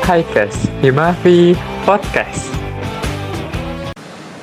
Highcast Himavi Podcast.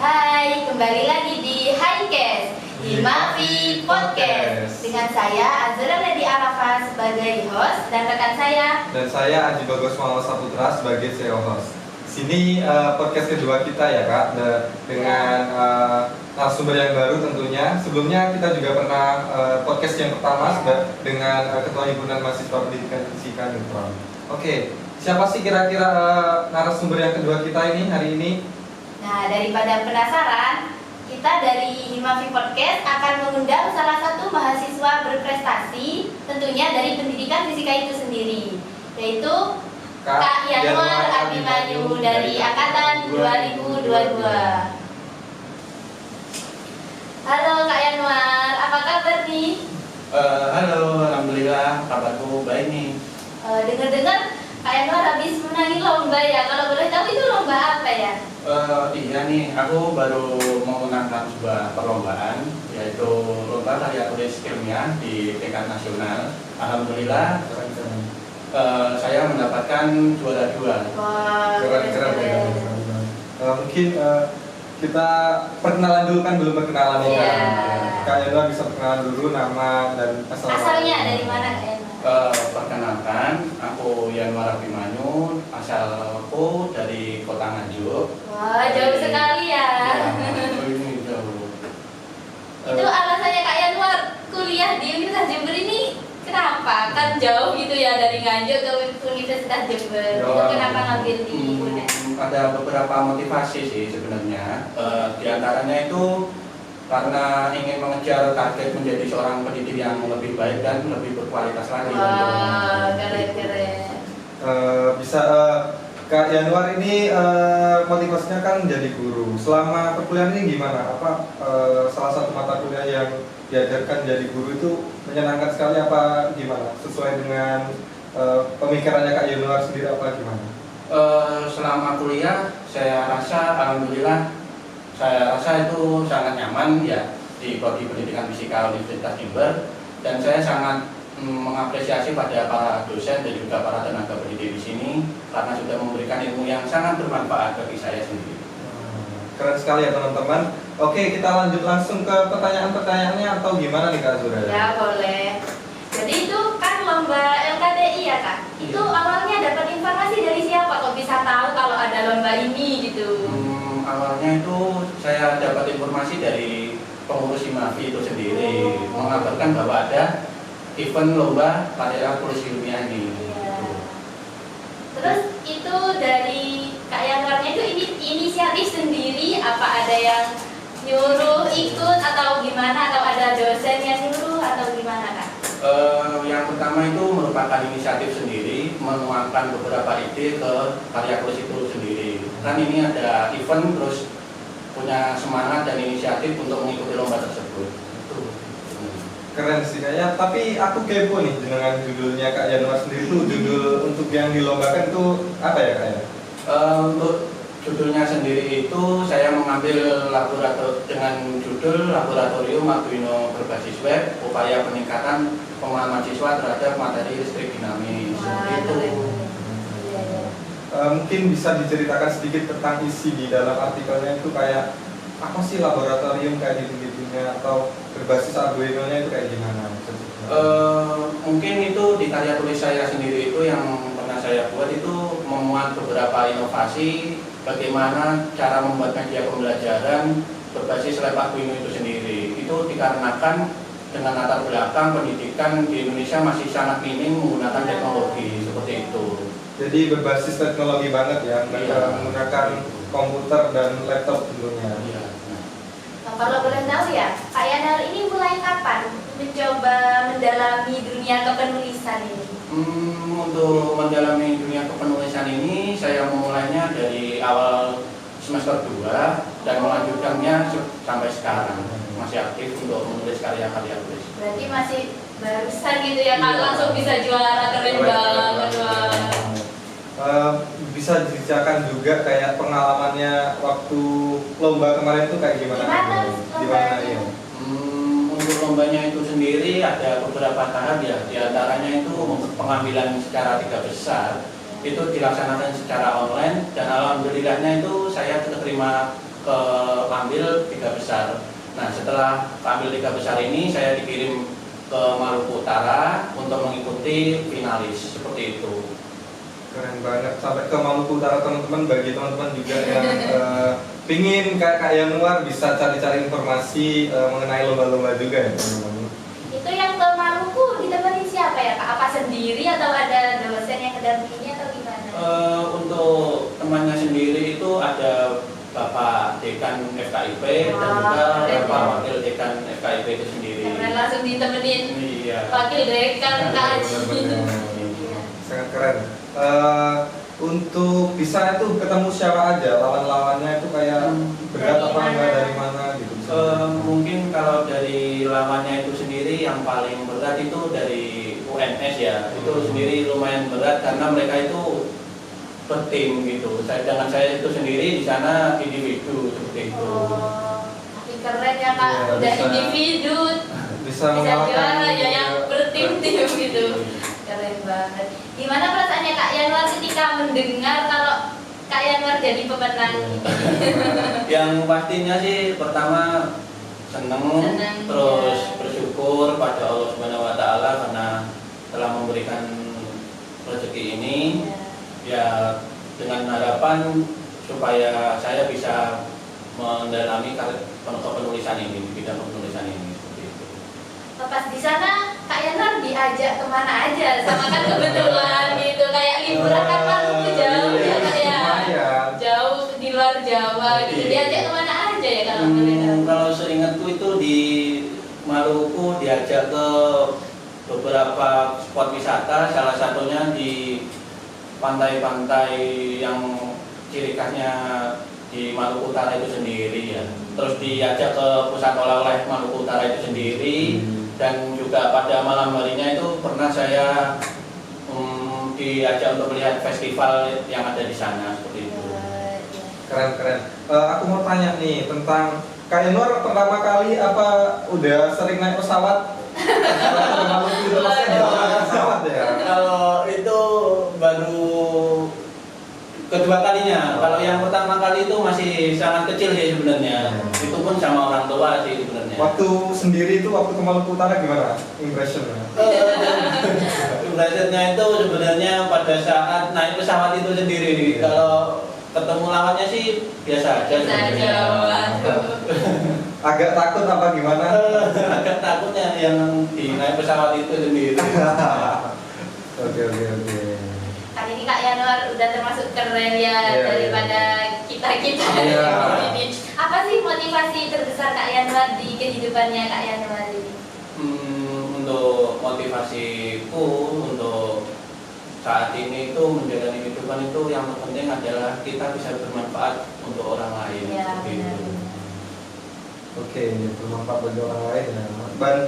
Hai, kembali lagi di Highcast Himavi Podcast dengan saya Azra Nadi Arafa sebagai host dan rekan saya Dan saya Aji Bagos Muhammad Saputra sebagai CEO host. Sini podcast kedua kita ya Kak, dengan narasumber yang baru tentunya. Sebelumnya kita juga pernah podcast yang pertama dengan Ketua Himpunan Mahasiswa Pendidikan Fisika Neutron. Oke, siapa sih kira-kira narasumber yang kedua kita ini hari ini? Nah, daripada penasaran, kita dari Himavi Podcast akan mengundang salah satu mahasiswa berprestasi tentunya dari pendidikan fisika itu sendiri, yaitu Kak Yanwar Abimanyu dari Angkatan 2022. Halo Kak Yanwar, apa kabar nih? Halo, alhamdulillah kabarku baik nih. Dengar-dengar Kak Yanwar habis menangi lomba ya. Kalau boleh tahu itu lomba apa ya? Iya nih, aku baru memenangkan sebuah perlombaan, yaitu lomba karya tulis ilmiah di tingkat nasional. Alhamdulillah, saya mendapatkan juara 2. Wah, Keren-keren ya. Mungkin kita perkenalan dulu kan, belum perkenalan nih Iya. kan. Kak Yanwar bisa perkenalan dulu nama dan Asalnya dari mana Kak Yanwar? Perkenalkan, aku Yanwar Abimanyu, asalku dari Kota Nganjuk. Wah, jauh sekali ya. Ini jauh. Itu alasannya Kak Yanwar kuliah di Universitas Jember ini kenapa? Kan jauh gitu ya dari Nganjuk ke Universitas Jember. Itu kenapa ngambil di UNES? Ada beberapa motivasi sih sebenarnya. Di antaranya itu karena ingin mengejar target menjadi seorang pendidik yang lebih baik dan lebih berkualitas lagi. Wah, keren-keren. Bisa Kak Yanwar ini motivasinya kan jadi guru. Selama perkuliahan ini gimana? Apa salah satu mata kuliah yang diajarkan jadi guru itu menyenangkan sekali apa gimana? Sesuai dengan pemikirannya Kak Yanwar sendiri apa gimana? Selama kuliah saya rasa alhamdulillah itu sangat nyaman ya di prodi pendidikan fisika Universitas Jember, dan saya sangat mengapresiasi pada para dosen dan juga para tenaga pendidik di sini karena sudah memberikan ilmu yang sangat bermanfaat bagi saya sendiri. Keren sekali ya teman-teman. Oke, kita lanjut langsung ke pertanyaan-pertanyaannya atau gimana nih Kak Zura? Ya, boleh. Jadi itu kan lomba LKTI ya Kak? Itu awalnya dapat informasi dari siapa kok bisa tahu kalau ada lomba ini gitu? Awalnya itu saya dapat informasi dari pengurus Himavi itu sendiri, mengabarkan bahwa ada event lomba karya tulis ilmiah ini. Iya. Terus itu dari Kak Yanwarnya itu ini inisiatif sendiri, apa ada yang nyuruh ikut atau gimana, atau ada dosen yang nyuruh atau gimana Kak? Yang pertama itu merupakan inisiatif sendiri, menuangkan beberapa ide ke karya tulis itu sendiri. Kan ini ada event terus punya semangat dan inisiatif untuk mengikuti lomba tersebut. Keren sih kayaknya, tapi aku kepo nih dengan judulnya Kak Yanwar sendiri tuh, judul untuk yang dilombakan tuh apa ya Kak ya? Untuk judulnya sendiri itu saya mengambil dengan judul Laboratorium Arduino berbasis web, upaya peningkatan pemahaman siswa terhadap materi listrik dinamis. Wah, Itu. Mungkin bisa diceritakan sedikit tentang isi di dalam artikelnya itu kayak apa sih laboratorium kayak gitu-gitunya atau berbasis Arduino-nya itu kayak gimana? Mungkin itu di karya tulis saya sendiri itu yang pernah saya buat itu memuat beberapa inovasi bagaimana cara membuat media pembelajaran berbasis lab Arduino itu sendiri. Itu dikarenakan dengan latar belakang pendidikan di Indonesia masih sangat minim menggunakan teknologi seperti itu. Jadi berbasis teknologi banget ya, Iya. menggunakan komputer dan laptop tentunya. Iya. Nah, kalau boleh tahu ya, Kak Yanwar ini mulai kapan mencoba mendalami dunia kepenulisan ini? Untuk mendalami dunia kepenulisan ini saya memulainya dari awal semester 2 dan melanjutkannya sampai sekarang masih aktif untuk menulis karya-karya tulis. Berarti masih barusan gitu ya Kak, langsung bisa juara, keren banget. Wah. Bisa diceritakan juga kayak pengalamannya waktu lomba kemarin itu kayak gimana? Gimana ya? Untuk lombanya itu sendiri ada beberapa tahap ya, diantaranya itu pengambilan secara 3 besar. itu dilaksanakan secara online dan alhamdulillahnya itu saya terima ke ambil 3 besar. Nah setelah ambil 3 besar ini saya dikirim ke Maluku Utara untuk mengikuti finalis seperti itu. Keren banget, sampai ke Maluku Utara teman-teman. Bagi teman-teman juga yang pingin kayak Kak Yanuar bisa cari-cari informasi mengenai lomba-lomba juga ya teman-teman. Itu yang ke Maluku ditemenin siapa ya Kak? Apa sendiri atau ada dosen yang mendampingi atau gimana? Untuk temannya sendiri itu ada Bapak Dekan FKIP dan juga Bapak Wakil Dekan FKIP itu sendiri. Karena langsung ditemenin Iya. wakil dekan Kak Aji. Sangat keren. Untuk bisa itu ketemu siapa aja, lawan-lawannya itu kayak berat apa enggak, dari mana gitu? Mungkin kalau dari lawannya itu sendiri yang paling berat itu dari UNS ya. Itu sendiri lumayan berat karena mereka itu bertim gitu. Sedangkan saya itu sendiri di sana individu seperti itu. Tapi keren ya Kak, Iya, udah bisa. individu Bisa bisa mengalahkan juara ya yang bertim-tim gitu. Keren banget. Gimana perasaannya Kak Yanuar ketika mendengar kalau Kak Yanuar jadi pemenang? Yang pastinya sih pertama seneng, Seneng, terus ya. bersyukur pada Allah Subhanahu wa taala karena telah memberikan rezeki ini. Ya dengan harapan supaya saya bisa mendalami penulisan ini, di bidang penulisan ini seperti itu. Pas di sana Kak Yanuar diajak kemana aja? Sama kan kebetulan gitu kayak liburan kan Maluku jauh ya Kak ya. Lumayan. Jauh di luar Jawa gitu. Diajak kemana aja ya kalau boleh tahu? Kalau seingatku itu di Maluku diajak ke beberapa spot wisata, salah satunya di pantai-pantai yang ciri khasnya di Maluku Utara itu sendiri ya. Terus diajak ke pusat oleh-oleh Maluku Utara itu sendiri dan juga pada malam harinya itu pernah saya diajak untuk melihat festival yang ada di sana seperti itu. Keren. Aku mau tanya nih tentang Kak Yanuar, pertama kali apa udah sering naik pesawat? Ke Maluku itu pasti naik pesawat ya. Kalau itu baru kedua kalinya. Kalau yang pertama kali itu masih sangat kecil sih sebenarnya. Itu pun sama orang tua sih sebenarnya. Waktu sendiri itu waktu ke Maluku Utara gimana impressionnya? Impressionnya itu sebenarnya pada saat naik pesawat itu sendiri. Kalau ketemu lawannya sih biasa aja sebenarnya. Agak takut apa gimana? Agak takutnya yang di naik pesawat itu sendiri. Oke. Kali ini Kak Yanuar udah termasuk keren ya Iya, daripada kita-kita Iya. ini. Apa sih motivasi terbesar Kak Yanuar di kehidupannya Kak Yanuar ini? Untuk motivasiku untuk saat ini itu menjalani kehidupan itu yang terpenting adalah kita bisa bermanfaat untuk orang lain. Iya, Seperti itu. benar. Oke, bermanfaat bagi orang lain ya. Dan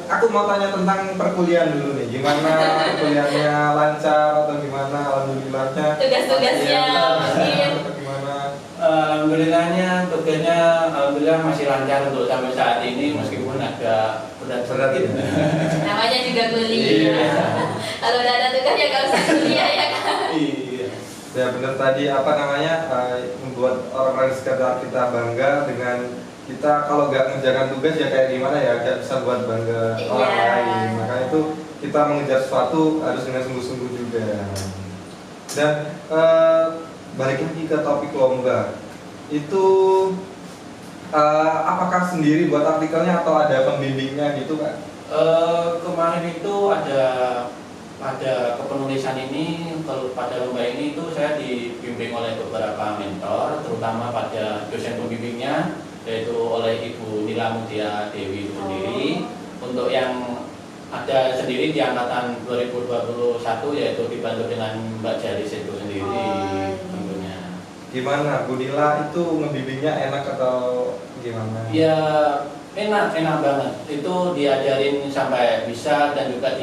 aku mau tanya tentang perkuliahan dulu nih. Gimana perkuliahannya, lancar atau gimana? Alhamdulillahnya. Tugas-tugasnya mungkin. Atau gimana? Alhamdulillahnya tugasnya alhamdulillah masih lancar untuk sampai saat ini meskipun agak berat Berat, sedikit. ya? Namanya juga kuliah. Iya. Kalau udah ada tugas ya gak usah kuliah ya Kak. Iya. Ya benar tadi apa namanya membuat orang-orang di sekitar kita bangga dengan kita. Kalau nggak mengerjakan tugas ya kayak gimana ya, nggak bisa buat bangga Iya. orang lain. Makanya itu kita mengejar sesuatu harus dengan sungguh-sungguh juga. Dan balik lagi ke topik lomba itu, apakah sendiri buat artikelnya atau ada pembimbingnya gitu kan? Kemarin itu pada kepenulisan ini, kalau pada lomba ini itu saya dibimbing oleh beberapa mentor, terutama pada dosen pembimbingnya, yaitu oleh Ibu Nila Mutia Dewi itu sendiri. Untuk yang ada sendiri di angkatan 2021 yaitu dibantu dengan Mbak Jalis itu sendiri tentunya. Gimana Bu Nila itu ngebimbingnya enak atau gimana? Ya enak banget. Itu diajarin sampai bisa dan juga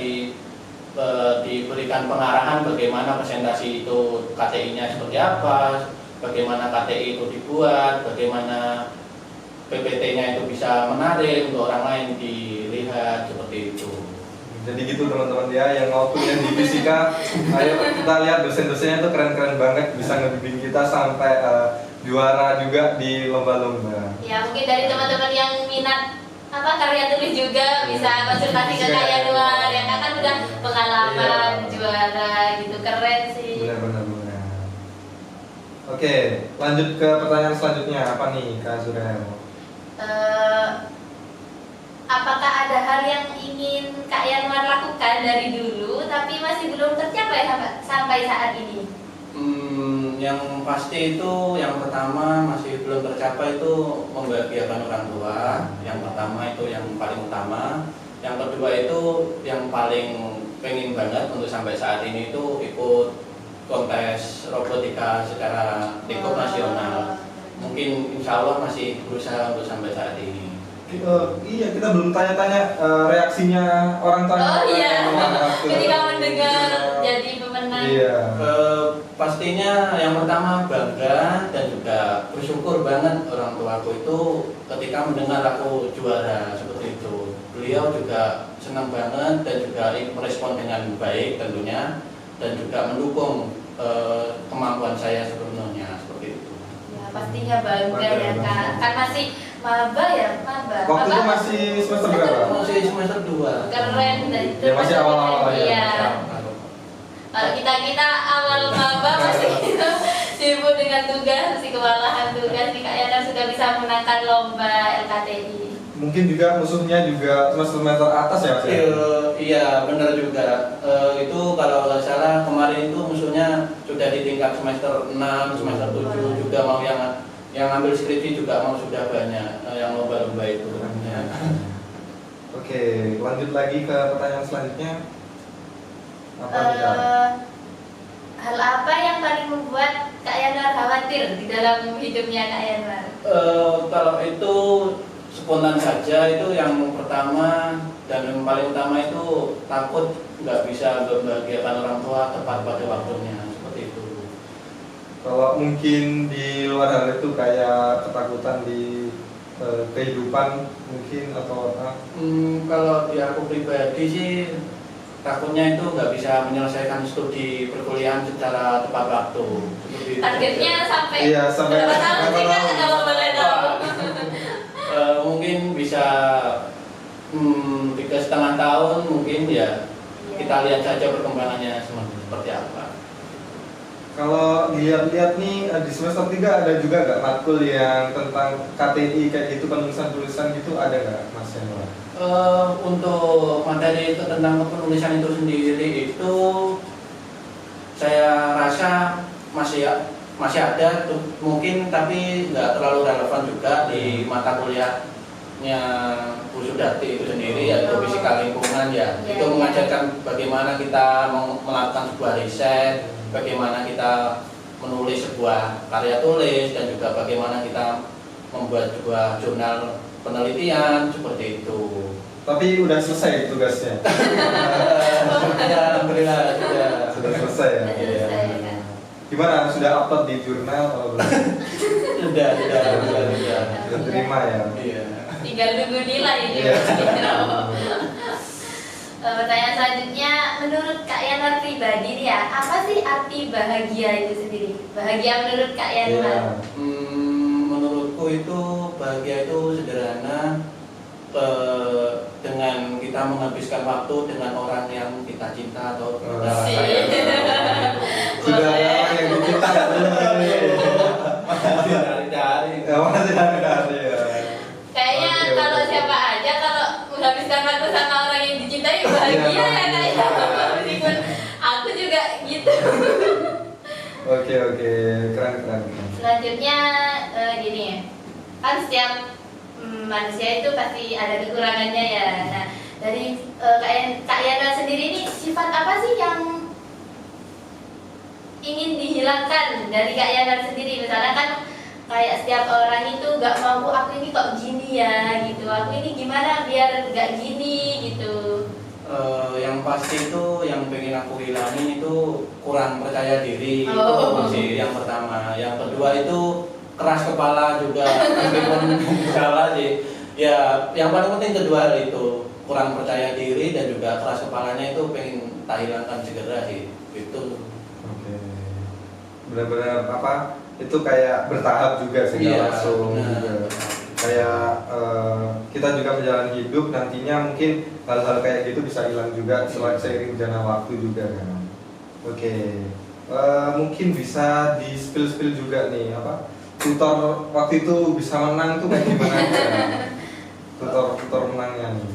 diberikan pengarahan bagaimana presentasi itu KTI-nya seperti apa, bagaimana KTI itu dibuat, bagaimana PPT-nya itu bisa menarik untuk orang lain dilihat seperti itu. Jadi gitu teman-teman ya, yang mau kuliah di fisika, ayo kita lihat dosen-dosennya tuh keren-keren banget, bisa ngebimbing kita sampai juara juga di lomba-lomba. Ya mungkin dari teman-teman yang minat karya tulis juga bisa konsultasi ke Kak Yanuar yang kan udah pengalaman juara gitu, keren sih. Benar. Oke, lanjut ke pertanyaan selanjutnya, apa nih Kak Zurel? Apakah ada hal yang ingin Kak Yanuar lakukan dari dulu tapi masih belum tercapai sampai saat ini? Yang pasti itu yang pertama masih belum tercapai itu membahagiakan orang tua. Yang pertama itu yang paling utama. Yang kedua itu yang paling pengen banget untuk sampai saat ini itu ikut kontes robotika secara lingkup nasional. Mungkin insya Allah masih berusaha untuk sampai saat ini. Iya, kita belum tanya-tanya reaksinya orang tua. Oh iya, ketika mendengar jadi pemenang. Iya. Pastinya yang pertama bangga dan juga bersyukur banget orang tuaku itu ketika mendengar aku juara seperti itu. Beliau juga senang banget dan juga merespon dengan baik tentunya dan juga mendukung kemampuan saya sepenuhnya seperti itu. Ya pastinya bangga ya Kak. Kan masih maba ya, maba. Waktu itu masih semester berapa? Masih semester 2. Keren dari itu. Ya, masih awal-awal ya. Iya. Kalau kita awal maba masih sibuk dengan tugas, masih kewalahan tugas. Nih Kak Yanuar sudah bisa menangkan lomba LKTI. Mungkin juga musuhnya juga semester atas ya Mas? Iya benar juga. Itu kalau nggak salah kemarin itu musuhnya sudah di tingkat semester 6, semester 7 juga mau yang ambil skripsi juga mau sudah banyak yang lomba-lomba itu. Ya. Oke, lanjut lagi ke pertanyaan selanjutnya. Apa nih Kak? Hal apa yang paling membuat Kak Yanuar khawatir di dalam hidupnya Kak Yanuar? Kalau itu spontan saja, itu yang pertama dan yang paling utama itu takut nggak bisa membahagiakan orang tua tepat pada waktunya seperti itu. Kalau mungkin di luar hal itu kayak ketakutan di kehidupan mungkin atau apa? Kalau di aku pribadi sih takutnya itu nggak bisa menyelesaikan studi perkuliahan secara tepat waktu. Targetnya sampai sampai berapa tahun sih Kak kalau boleh tahu? Mungkin bisa 3,5 tahun mungkin ya. Kita lihat saja perkembangannya seperti apa. Kalau dilihat-lihat nih di semester 3 ada juga nggak matkul yang tentang KTI kayak gitu, penulisan-tulisan gitu, ada nggak Mas Yanuar? Untuk materi itu tentang penulisan itu sendiri itu saya rasa masih ada tuh, mungkin tapi nggak terlalu relevan juga di mata kuliahnya Bu Sudati itu sendiri, yaitu fisika lingkungan ya. Itu mengajarkan bagaimana kita melakukan sebuah riset, bagaimana kita menulis sebuah karya tulis, dan juga bagaimana kita membuat sebuah jurnal penelitian seperti itu. Tapi udah selesai tugasnya? Alhamdulillah sudah selesai ya? Gimana? Sudah upload di jurnal atau belum? Sudah terima ya? Iya. Tinggal nunggu nilai ini. Pertanyaan selanjutnya, menurut Kak Yanuar pribadi nih ya, apa sih arti bahagia itu sendiri? Bahagia menurut Kak Yanuar? Menurutku itu bahagia itu sederhana, dengan kita menghabiskan waktu dengan orang yang kita cinta atau kita sayang. Sudah ada orang yang dicinta masih cari ya. Kayaknya kalau siapa aja kalau menghabiskan waktu sama orang yang dicintai bahagia ya kayaknya. Meskipun aku juga gitu. Oke, keren. Selanjutnya gini ya, kan setiap manusia itu pasti ada kekurangannya ya. Nah, dari Kak Yanuar sendiri ini sifat apa sih yang ingin dihilangkan dari Kak Yanuar sendiri? Misalnya kan kayak setiap orang itu gak mau aku ini kok gini ya gitu, aku ini gimana biar gak gini gitu. Yang pasti itu yang pengen aku hilangin itu kurang percaya diri. Itu masih yang pertama. Yang kedua itu keras kepala juga, meskipun salah sih. Ya, yang paling penting kedua hal itu, kurang percaya diri dan juga keras kepalanya itu pengen tak hilangkan segera sih. Itu. Oke. Benar-benar apa? Itu kayak bertahap juga sih, nggak Iya, langsung benar. juga. Kayak kita juga menjalani hidup, nantinya mungkin hal-hal kayak gitu bisa hilang juga seiring berjalannya waktu juga kan. Oke. Mungkin bisa di spill juga nih apa? Tutor waktu itu bisa menang tuh kayak gimana ya? Tutor menangnya nih.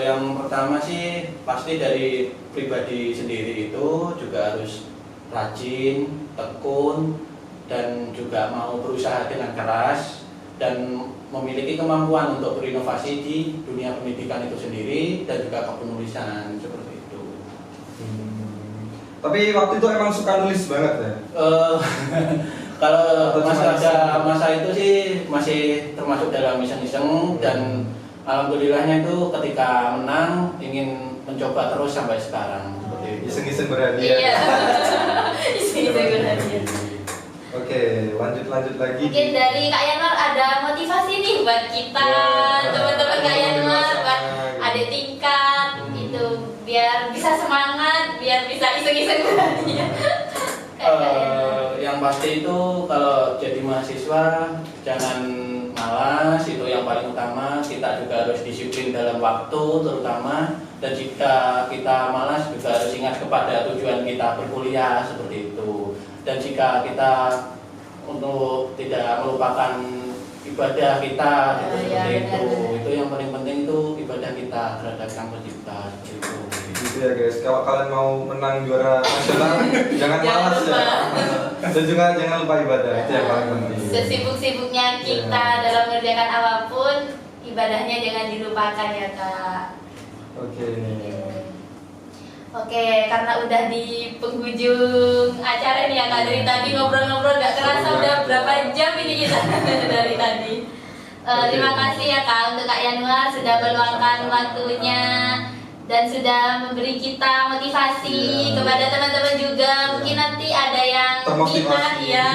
Yang pertama sih pasti dari pribadi sendiri itu juga harus rajin, tekun, dan juga mau berusaha dengan keras dan memiliki kemampuan untuk berinovasi di dunia pendidikan itu sendiri dan juga kepenulisan seperti itu. Tapi waktu itu emang suka nulis banget ya? Kalau Atau cuma masa itu sih masih termasuk dalam iseng-iseng dan alhamdulillahnya itu ketika menang ingin mencoba terus sampai sekarang seperti itu. Iseng-iseng berhadiah. Iya. Iseng-iseng berhadiah. Oke, lanjut lagi. Mungkin dari Kak Yanwar ada motivasi nih buat kita, Ya, teman-teman Kak Yanwar, sama. buat adik tingkat itu biar bisa semangat, biar bisa iseng-iseng berhadiah. Yang pasti itu kalau jadi mahasiswa jangan malas, itu yang paling utama. Kita juga harus disiplin dalam waktu terutama, dan jika kita malas juga harus ingat kepada tujuan kita berkuliah seperti itu. Dan jika kita untuk tidak melupakan ibadah kita gitu, Ya, seperti itu. benar. Itu yang paling penting itu ibadah kita terhadap Sang Pencipta seperti itu. Gitu ya guys, kalau kalian mau menang juara nasional jangan Jangan malas lupa. ya. Dan juga jangan lupa ibadah, itu yang paling penting. Sesibuk-sibuknya kita dalam mengerjakan apapun, ibadahnya jangan dilupakan ya Kak. Oke. Oke, karena udah di penghujung acara nih ya Kak, dari tadi ngobrol-ngobrol gak kerasa udah berapa jam ini kita dari tadi. Terima kasih ya Kak untuk Kak Yanwar sudah meluangkan waktunya dan sudah memberi kita motivasi Iya. kepada teman-teman juga. Mungkin nanti ada yang Termotivasi. minat ya.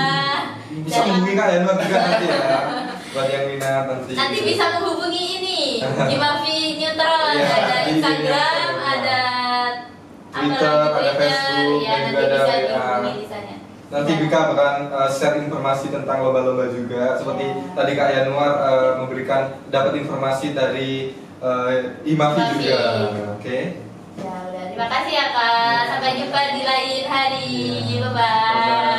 Bisa menghubungi Kak Yanwar juga nanti ya. Buat yang minat nanti. Nanti bisa menghubungi ini Himafi Neutral, Iya, ada di Instagram, Instagram. ada Twitter, ada Facebook, ya dan nanti juga ada bisa WA. dihubungi di sana. Nanti Bika bakalan share informasi tentang lomba-lomba juga. Seperti Ya. tadi Kak Yanwar memberikan dapat informasi dari Himafi Himafi. juga. Oke. Ya udah, terima kasih ya Kak. Sampai jumpa di lain hari. Bye bye.